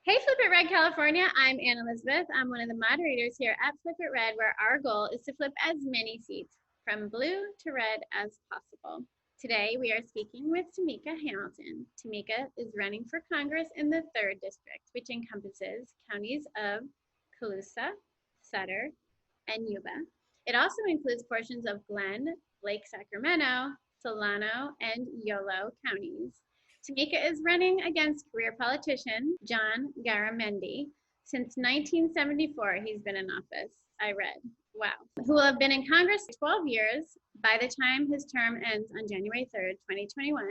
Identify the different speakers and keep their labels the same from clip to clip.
Speaker 1: Hey, Flip It Red, California. I'm Ann Elizabeth. I'm one of the moderators here at Flip It Red, where our goal is to flip as many seats from blue to red as possible. Today, we are speaking with Tamika Hamelton. Tamika is running for Congress in the 3rd District, which encompasses counties of Colusa, Sutter, and Yuba. It also includes portions of Glen, Lake Sacramento, Solano, and Yolo counties. Tamika is running against career politician John Garamendi. Since 1974, he's been in office. I read. Wow. Who will have been in Congress 12 years by the time his term ends on January 3rd, 2021,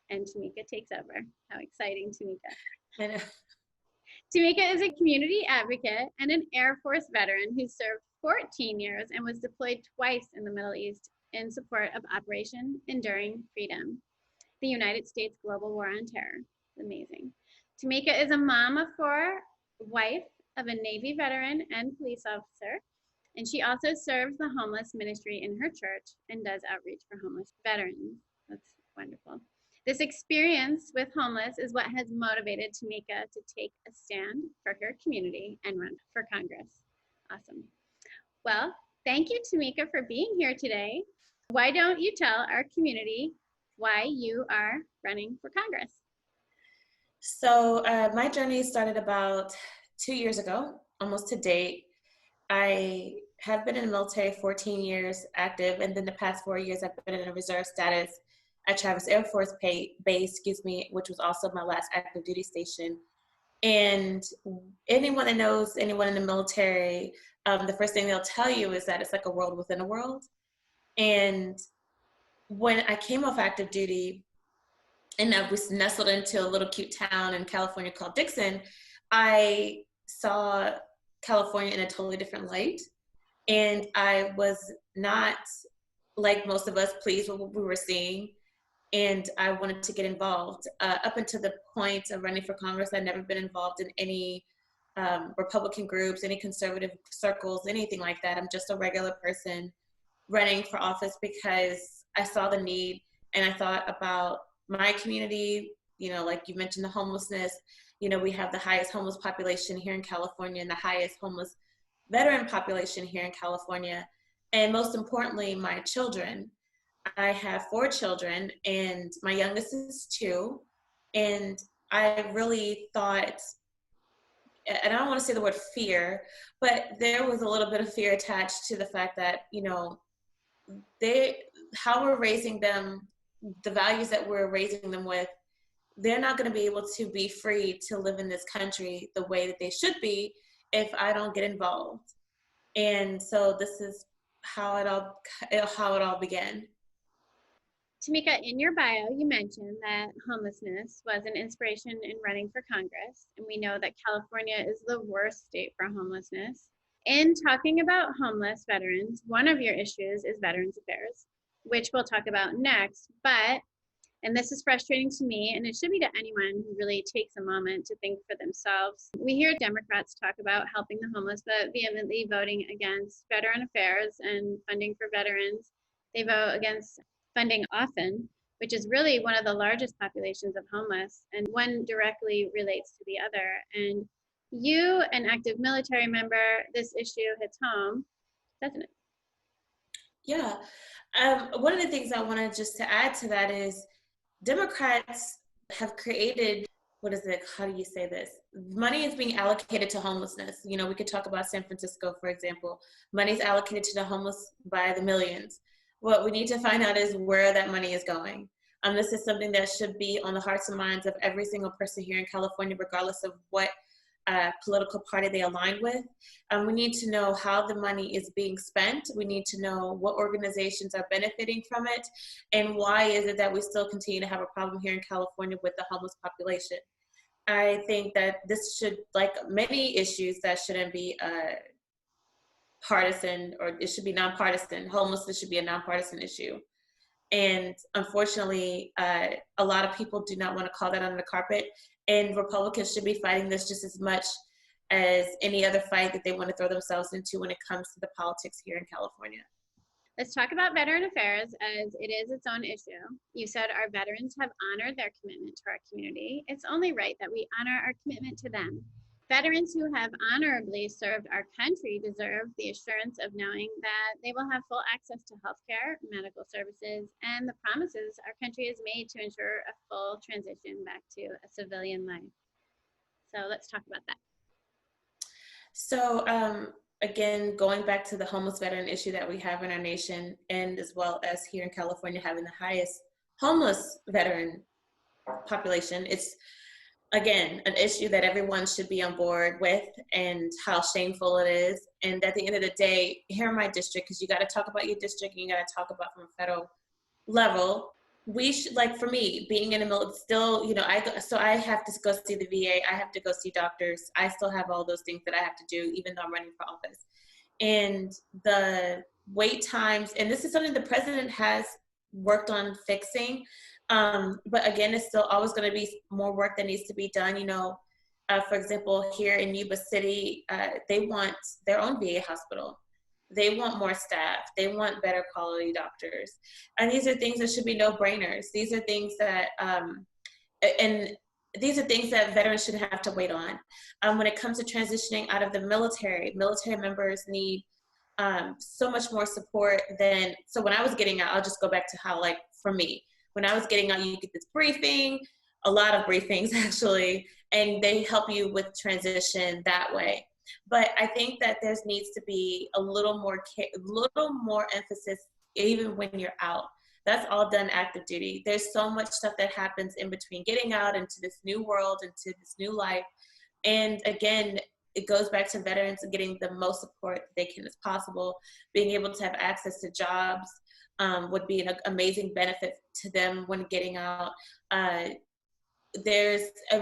Speaker 1: and Tamika takes over. How exciting, Tamika.
Speaker 2: I know.
Speaker 1: Tamika is a community advocate and an Air Force veteran who served 14 years and was deployed twice in the Middle East in support of Operation Enduring Freedom, the United States global war on terror. Amazing. Tamika is a mom of 4, wife of a Navy veteran and police officer, and she also serves the homeless ministry in her church and does outreach for homeless veterans. That's wonderful. This experience with homeless is what has motivated Tamika to take a stand for her community and run for Congress. Awesome. Well, thank you, Tamika, for being here today. Why don't you tell our community why you are running for Congress?
Speaker 2: So my journey started about 2 years ago, almost to date. I have been in the military 14 years active, and then the past 4 years I've been in a reserve status at Travis Air Force Base, which was also my last active duty station. And anyone that knows anyone in the military, the first thing they'll tell you is that it's like a world within a world. And when I came off active duty and I was nestled into a little cute town in California called Dixon, I saw California in a totally different light. And I was not, like most of us, pleased with what we were seeing. And I wanted to get involved. Up until the point of running for Congress, I'd never been involved in any Republican groups, any conservative circles, anything like that. I'm just a regular person running for office because I saw the need and I thought about my community, like you mentioned, the homelessness. We have the highest homeless population here in California and the highest homeless veteran population here in California. And most importantly, my children. I have 4 children and my youngest is 2. And I really thought, and I don't want to say the word fear, but there was a little bit of fear attached to the fact that, how we're raising them, the values that we're raising them with, they're not going to be able to be free to live in this country the way that they should be if I don't get involved. And so this is how it all began.
Speaker 1: Tamika, in your bio, you mentioned that homelessness was an inspiration in running for Congress, and we know that California is the worst state for homelessness. In talking about homeless veterans, one of your issues is Veterans Affairs, which we'll talk about next, and this is frustrating to me, and it should be to anyone who really takes a moment to think for themselves. We hear Democrats talk about helping the homeless, but vehemently voting against Veteran Affairs and funding for veterans. They vote against funding often, which is really one of the largest populations of homeless, and one directly relates to the other. And you, an active military member, this issue hits home, doesn't it?
Speaker 2: Yeah. One of the things I wanted just to add to that is Democrats have created, how do you say this? Money is being allocated to homelessness. We could talk about San Francisco, for example. Money is allocated to the homeless by the millions. What we need to find out is where that money is going. This is something that should be on the hearts and minds of every single person here in California, regardless of what political party they align with. We need to know how the money is being spent. We need to know what organizations are benefiting from it, and why is it that we still continue to have a problem here in California with the homeless population. I think that this should, like many issues that shouldn't be partisan, or it should be nonpartisan. Homelessness should be a nonpartisan issue. And unfortunately, a lot of people do not want to call that under the carpet. And Republicans should be fighting this just as much as any other fight that they want to throw themselves into when it comes to the politics here in California.
Speaker 1: Let's talk about veteran affairs as it is its own issue. You said our veterans have honored their commitment to our community. It's only right that we honor our commitment to them. Veterans who have honorably served our country deserve the assurance of knowing that they will have full access to healthcare, medical services, and the promises our country has made to ensure a full transition back to a civilian life. So let's talk about that.
Speaker 2: So again, going back to the homeless veteran issue that we have in our nation, and as well as here in California having the highest homeless veteran population, it's again an issue that everyone should be on board with, and how shameful it is. And at the end of the day, here in my district, because you got to talk about your district and you got to talk about from a federal level, we should, like for me, being in the military, still, you know, I have to go see the VA, I have to go see doctors, I still have all those things that I have to do, even though I'm running for office. And the wait times, and this is something the president has worked on fixing, but again, it's still always going to be more work that needs to be done. You know, for example, here in Yuba City, they want their own VA hospital. They want more staff. They want better quality doctors. And these are things that should be no-brainers. These are things that, and these are things that veterans shouldn't have to wait on. When it comes to transitioning out of the military members need so much more support than, so when I was getting out, I'll just go back to how, like, for me, when I was getting out, you get this briefing, a lot of briefings actually, and they help you with transition that way. But I think that there needs to be a little more emphasis even when you're out. That's all done active duty. There's so much stuff that happens in between getting out into this new world, into this new life. And again, it goes back to veterans getting the most support they can as possible. Being able to have access to jobs would be an amazing benefit to them when getting out. And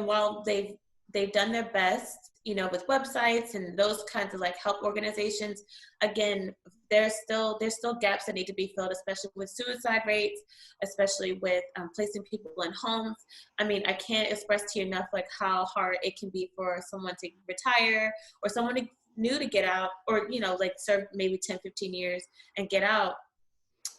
Speaker 2: while they've done their best, you know, with websites and those kinds of like help organizations, again, there's still gaps that need to be filled, especially with suicide rates, especially with placing people in homes. I mean, I can't express to you enough like how hard it can be for someone to retire or someone new to get out, or, you know, like serve maybe 10, 15 years and get out.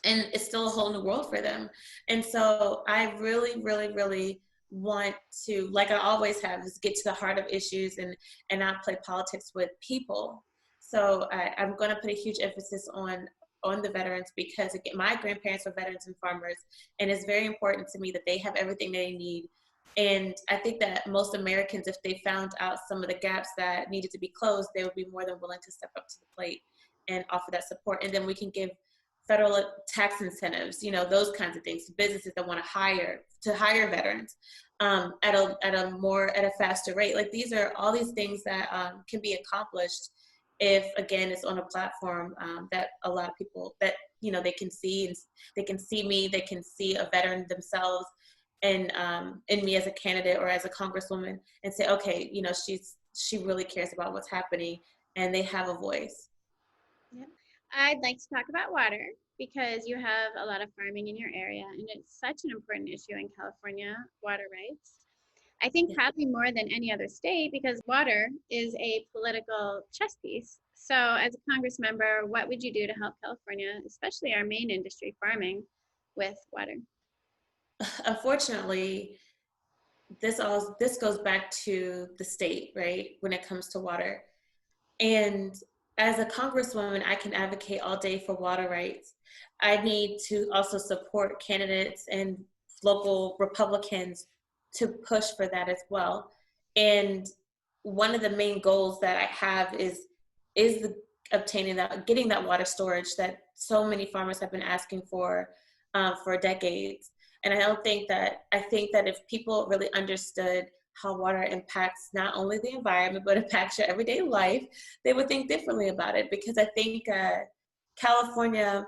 Speaker 2: And it's still a whole new world for them. And so I really, really, really want to, like I always have, is get to the heart of issues and not play politics with people. So I'm going to put a huge emphasis on the veterans, because again, my grandparents were veterans and farmers, and it's very important to me that they have everything they need. And I think that most Americans, if they found out some of the gaps that needed to be closed, they would be more than willing to step up to the plate and offer that support. And then we can give federal tax incentives, you know, those kinds of things, businesses that want to hire veterans at a faster rate. Like, these are all these things that can be accomplished if, again, it's on a platform that a lot of people, that, you know, they can see, and they can see me, they can see a veteran themselves and in me as a candidate or as a congresswoman, and say, okay, you know, she really cares about what's happening, and they have a voice.
Speaker 1: Yep. I'd like to talk about water, because you have a lot of farming in your area, and it's such an important issue in California, water rights. I think probably more than any other state, because water is a political chess piece. So as a Congress member, what would you do to help California, especially our main industry, farming, with water?
Speaker 2: Unfortunately, this goes back to the state, right, when it comes to water. And as a congresswoman, I can advocate all day for water rights. I need to also support candidates and local Republicans to push for that as well. And one of the main goals that I have is getting that water storage that so many farmers have been asking for decades. And I think that if people really understood how water impacts not only the environment, but impacts your everyday life, they would think differently about it. Because I think California,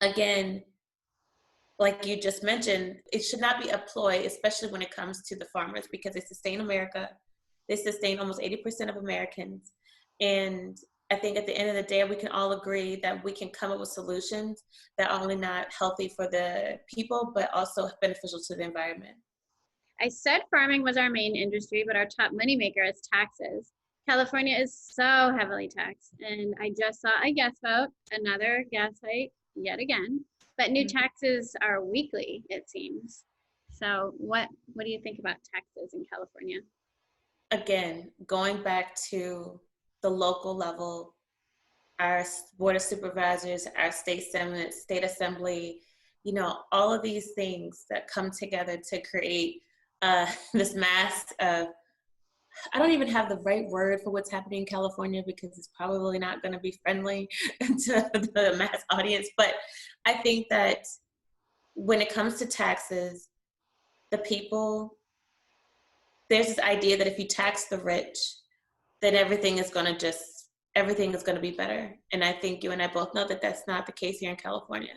Speaker 2: again, like you just mentioned, it should not be a ploy, especially when it comes to the farmers, because they sustain America. They sustain almost 80% of Americans. And I think at the end of the day, we can all agree that we can come up with solutions that are only not healthy for the people, but also beneficial to the environment.
Speaker 1: I said farming was our main industry, but our top moneymaker is taxes. California is so heavily taxed, and I just saw a gas vote, another gas hike yet again, but new taxes are weekly, it seems. So what do you think about taxes in California?
Speaker 2: Again, going back to the local level, our board of supervisors, our state senate, state assembly, all of these things that come together to create this mass of, I don't even have the right word for what's happening in California because it's probably not going to be friendly to the mass audience. But I think that when it comes to taxes, there's this idea that if you tax the rich, then everything is going to be better. And I think you and I both know that that's not the case here in California.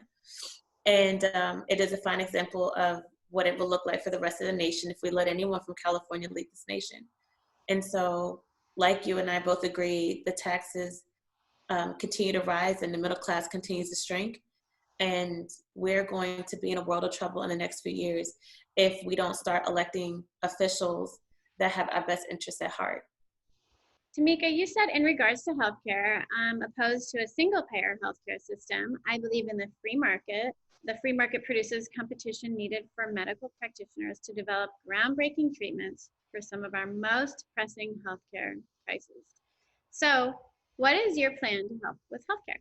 Speaker 2: And it is a fine example of what it will look like for the rest of the nation if we let anyone from California lead this nation. And so, like you and I both agree, the taxes continue to rise and the middle class continues to shrink. And we're going to be in a world of trouble in the next few years if we don't start electing officials that have our best interests at heart.
Speaker 1: Tamika, you said in regards to healthcare, I'm opposed to a single-payer healthcare system. I believe in the free market. The free market produces competition needed for medical practitioners to develop groundbreaking treatments for some of our most pressing healthcare crises. So, what is your plan to help with healthcare?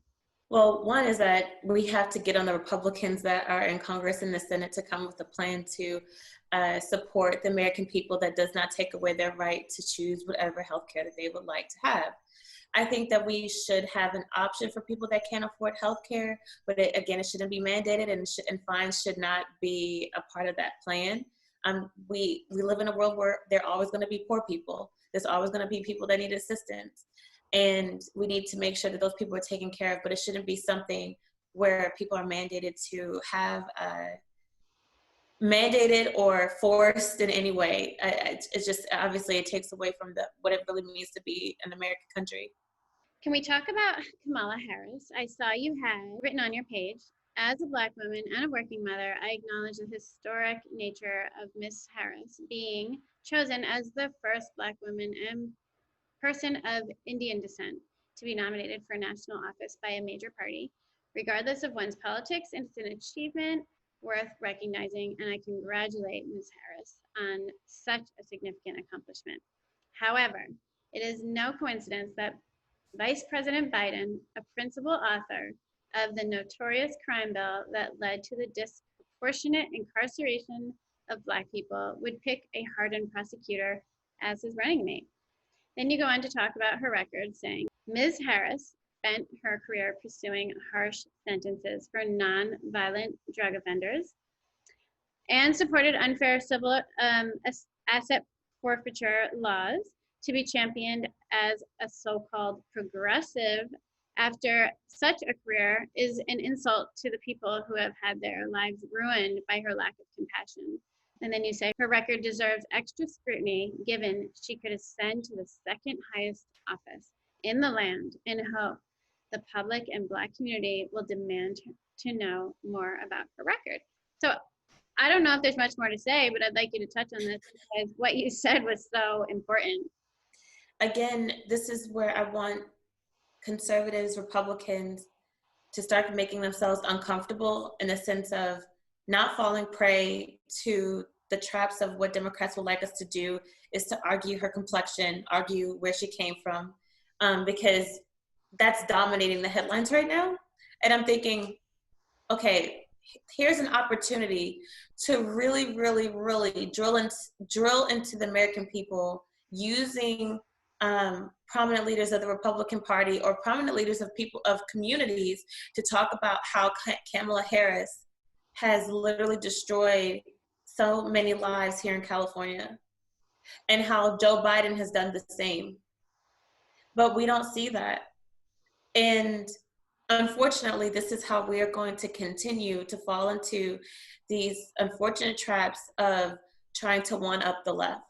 Speaker 2: Well, one is that we have to get on the Republicans that are in Congress and the Senate to come with a plan to support the American people that does not take away their right to choose whatever healthcare that they would like to have. I think that we should have an option for people that can't afford healthcare, but it shouldn't be mandated, and fines should not be a part of that plan. We live in a world where there are always going to be poor people. There's always going to be people that need assistance. And we need to make sure that those people are taken care of, but it shouldn't be something where people are mandated to have mandated or forced in any way. It's just, obviously, it takes away from what it really means to be an American country.
Speaker 1: Can we talk about Kamala Harris? I saw you had written on your page, as a Black woman and a working mother, I acknowledge the historic nature of Miss Harris being chosen as the first Black woman and person of Indian descent to be nominated for national office by a major party. Regardless of one's politics, it's an achievement worth recognizing, and I congratulate Ms. Harris on such a significant accomplishment. However, it is no coincidence that Vice President Biden, a principal author of the notorious crime bill that led to the disproportionate incarceration of Black people, would pick a hardened prosecutor as his running mate. Then you go on to talk about her record, saying, Ms. Harris spent her career pursuing harsh sentences for non-violent drug offenders and supported unfair civil asset forfeiture laws to be championed as a so-called progressive after such a career is an insult to the people who have had their lives ruined by her lack of compassion. And then you say her record deserves extra scrutiny given she could ascend to the second highest office in the land in hope the public and Black community will demand to know more about her record. So I don't know if there's much more to say, but I'd like you to touch on this because what you said was so important.
Speaker 2: Again, this is where I want conservatives, Republicans to start making themselves uncomfortable in the sense of not falling prey to the traps of what Democrats would like us to do, is to argue her complexion, argue where she came from, because that's dominating the headlines right now. And I'm thinking, okay, here's an opportunity to really, really, really drill into the American people using prominent leaders of the Republican Party or prominent leaders of communities to talk about how Kamala Harris has literally destroyed so many lives here in California and how Joe Biden has done the same. But we don't see that. And unfortunately, this is how we are going to continue to fall into these unfortunate traps of trying to one-up the left.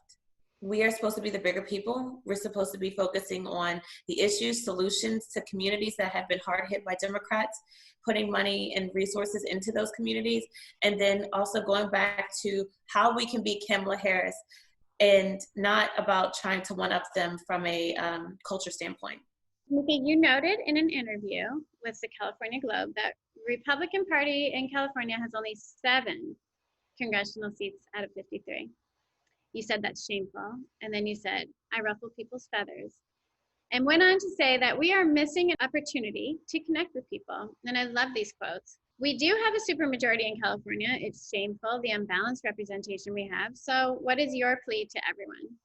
Speaker 2: We are supposed to be the bigger people. We're supposed to be focusing on the issues, solutions to communities that have been hard hit by Democrats, putting money and resources into those communities, and then also going back to how we can beat Kamala Harris and not about trying to one-up them from a culture standpoint.
Speaker 1: Okay, you noted in an interview with the California Globe that Republican Party in California has only 7 congressional seats out of 53. You said that's shameful. And then you said, I ruffle people's feathers. And went on to say that we are missing an opportunity to connect with people. And I love these quotes. We do have a supermajority in California. It's shameful, the unbalanced representation we have. So what is your plea to everyone?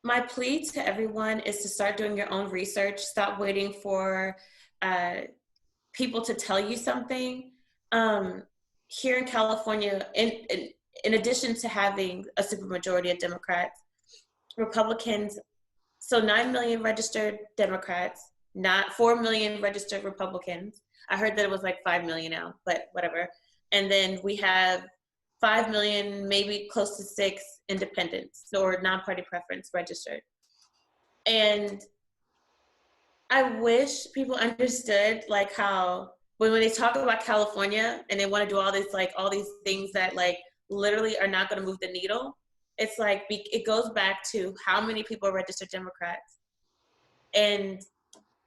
Speaker 2: My plea to everyone is to start doing your own research. Stop waiting for people to tell you something. Here in California, in addition to having a supermajority of Democrats, Republicans, so 9 million registered Democrats, not 4 million registered Republicans. I heard that it was like 5 million now, but whatever. And then we have 5 million, maybe close to 6 independents or non-party preference registered. And I wish people understood like how when they talk about California and they want to do all these things that like literally are not going to move the needle. It's like it goes back to how many people are registered Democrats. And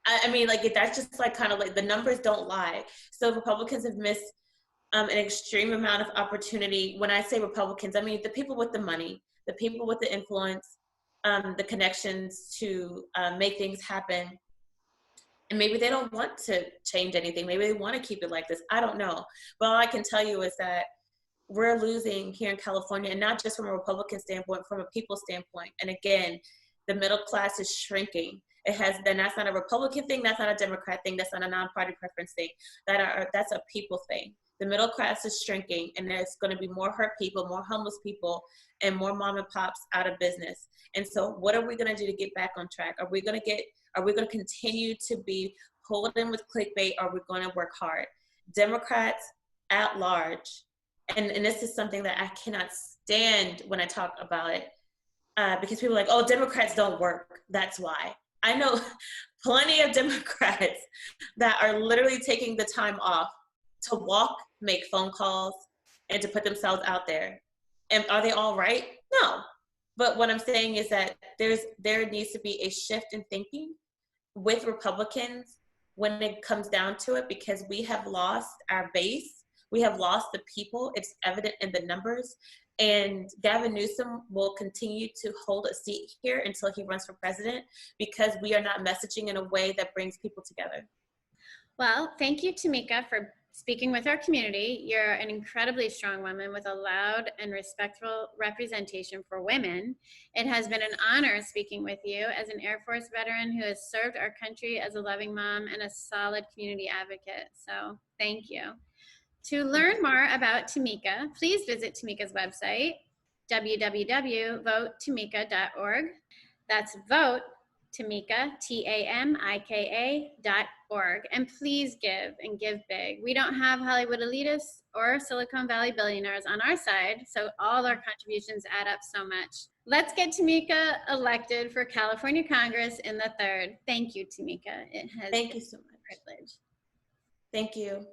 Speaker 2: I mean, like that's just like kind of like the numbers don't lie. So Republicans have missed an extreme amount of opportunity. When I say Republicans, I mean the people with the money, the people with the influence, the connections to make things happen. And maybe they don't want to change anything. Maybe they want to keep it like this. I don't know. But all I can tell you is that we're losing here in California, and not just from a Republican standpoint, from a people standpoint. And again, the middle class is shrinking. Then that's not a Republican thing, that's not a Democrat thing, that's not a non-party preference thing. That's a people thing. The middle class is shrinking, and there's going to be more hurt people, more homeless people, and more mom and pops out of business. And so what are we going to do to get back on track? Are we going to continue to be pulled in with clickbait, or are we going to work hard? Democrats at large, and this is something that I cannot stand when I talk about it, because people are like, oh, Democrats don't work, that's why. I know plenty of Democrats that are literally taking the time off to walk, make phone calls, and to put themselves out there. And are they all right? No. But what I'm saying is that there needs to be a shift in thinking with Republicans when it comes down to it, because we have lost our base. We have lost the people. It's evident in the numbers. And Gavin Newsom will continue to hold a seat here until he runs for president, because we are not messaging in a way that brings people together.
Speaker 1: Well, thank you, Tamika, for speaking with our community. You're an incredibly strong woman with a loud and respectful representation for women. It has been an honor speaking with you as an Air Force veteran who has served our country as a loving mom and a solid community advocate. So thank you. To learn more about Tamika, please visit Tamika's website, www.votetamika.org. That's vote Tamika, Tamika.org. And please give, and give big. We don't have Hollywood elitists or Silicon Valley billionaires on our side, so all our contributions add up so much. Let's get Tamika elected for California Congress in the 3rd. Thank you, Tamika. It has
Speaker 2: Thank you so much.
Speaker 1: Privilege.
Speaker 2: Thank you.